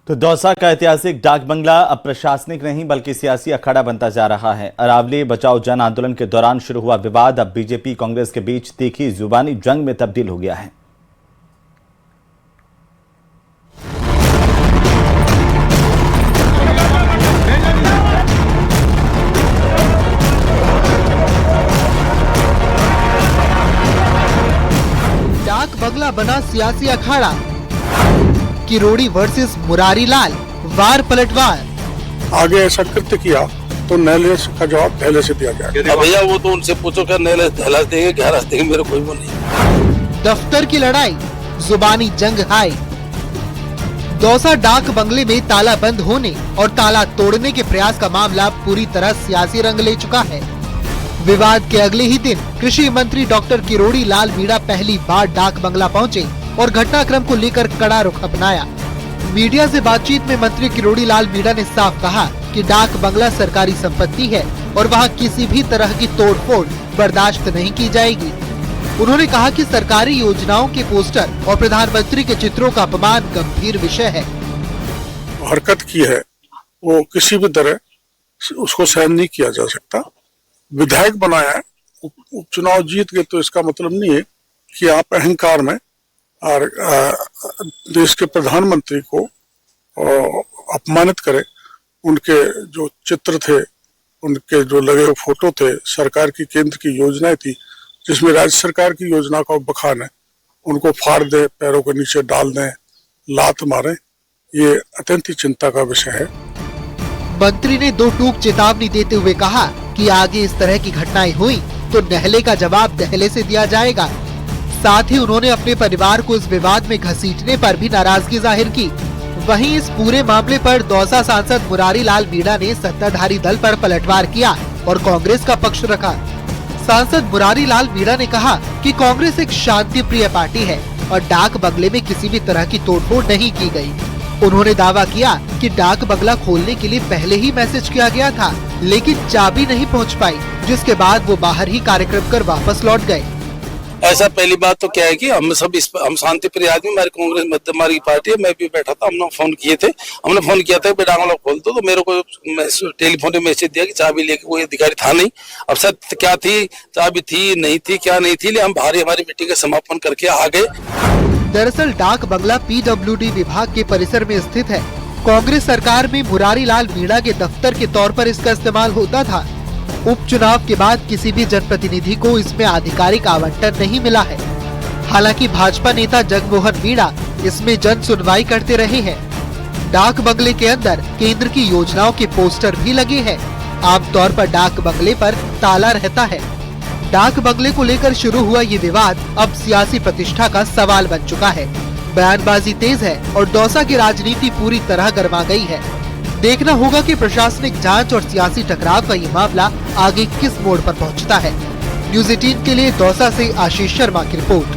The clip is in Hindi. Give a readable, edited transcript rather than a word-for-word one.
तो दौसा का ऐतिहासिक डाक बंगला अब प्रशासनिक नहीं बल्कि सियासी अखाड़ा बनता जा रहा है। अरावली बचाओ जन आंदोलन के दौरान शुरू हुआ विवाद अब बीजेपी कांग्रेस के बीच तीखी जुबानी जंग में तब्दील हो गया है। डाक बंगला बना सियासी अखाड़ा। किरोड़ी वर्सेस मुरारी लाल, वार पलटवार। आगे ऐसा कृत्य किया तो न्यायालय का जवाब पहले से दिया जाएगा। भैया वो तो उनसे पूछो क्या न्यायालय दहला देंगे, क्या रास्ते देंगे, मेरे कोई वो नहीं। दफ्तर की लड़ाई, जुबानी जंग हाई। दौसा डाक बंगले में ताला बंद होने और ताला तोड़ने के प्रयास का मामला पूरी तरह सियासी रंग ले चुका है। विवाद के अगले ही दिन कृषि मंत्री डॉक्टर किरोड़ी लाल मीणा पहली बार डाक बंगला पहुंचे और घटनाक्रम को लेकर कड़ा रुख अपनाया। मीडिया से बातचीत में मंत्री किरोड़ी लाल मीणा ने साफ कहा कि डाक बंगला सरकारी संपत्ति है और वहां किसी भी तरह की तोड़फोड़ बर्दाश्त नहीं की जाएगी। उन्होंने कहा कि सरकारी योजनाओं के पोस्टर और प्रधानमंत्री के चित्रों का अपमान गंभीर विषय है। हरकत की है वो किसी भी तरह उसको सहन नहीं किया जा सकता। विधायक बनाया है, उपचुनाव जीत गए तो इसका मतलब नहीं है कि आप अहंकार में और देश के प्रधानमंत्री को अपमानित करें। उनके जो चित्र थे, उनके जो लगे हुए फोटो थे, सरकार की केंद्र की योजनाएं थी जिसमें राज्य सरकार की योजना का बखान है, उनको फाड़ दें, पैरों के नीचे डाल दें, लात मारें, ये अत्यंत ही चिंता का विषय है। मंत्री ने दो टूक चेतावनी देते हुए कहा कि आगे इस तरह की घटनाएं हुई तो नहले का जवाब दहले से दिया जाएगा। साथ ही उन्होंने अपने परिवार को इस विवाद में घसीटने पर भी नाराजगी जाहिर की। वहीं इस पूरे मामले पर दौसा सांसद मुरारी लाल मीणा ने सत्ताधारी दल पर पलटवार किया और कांग्रेस का पक्ष रखा। सांसद मुरारी लाल मीणा ने कहा कि कांग्रेस एक शांति प्रिय पार्टी है और डाक बंगले में किसी भी तरह की तोड़फोड़ नहीं की गई। उन्होंने दावा किया कि डाक बंगला खोलने के लिए पहले ही मैसेज किया गया था, लेकिन चाबी नहीं पहुंच पाई, जिसके बाद वो बाहर ही कार्यक्रम कर वापस लौट गए। ऐसा पहली बात तो क्या है कि हम शांति प्रिय आदमी, हमारी कांग्रेस हमारी पार्टी है। मैं भी बैठा था, हमने फोन किए थे, हमने फोन किया था डाक बंगला खोल दो, तो मेरे को टेलीफोन में मैसेज दिया कि चाबी लेके कोई अधिकारी था नहीं। अब सत्य क्या थी, चाबी थी नहीं थी, क्या नहीं थी, हम भारी हमारी मीटिंग का समापन करके आ गए। दरअसल डाक बंगला PWD विभाग के परिसर में स्थित है। कांग्रेस सरकार में मुरारी लाल मीणा के दफ्तर के तौर पर इसका इस्तेमाल होता था। उपचुनाव के बाद किसी भी जनप्रतिनिधि को इसमें आधिकारिक आवंटन नहीं मिला है। हालांकि भाजपा नेता जगमोहन मीणा इसमें जन सुनवाई करते रहे हैं। डाक बंगले के अंदर केंद्र की योजनाओं के पोस्टर भी लगे हैं। आमतौर पर डाक बंगले पर ताला रहता है। डाक बंगले को लेकर शुरू हुआ ये विवाद अब सियासी प्रतिष्ठा का सवाल बन चुका है। बयानबाजी तेज है और दौसा की राजनीति पूरी तरह गरमा गई है। देखना होगा कि प्रशासनिक जांच और सियासी टकराव का ये मामला आगे किस मोड़ पर पहुंचता है। न्यूज़ 18 के लिए दौसा से आशीष शर्मा की रिपोर्ट।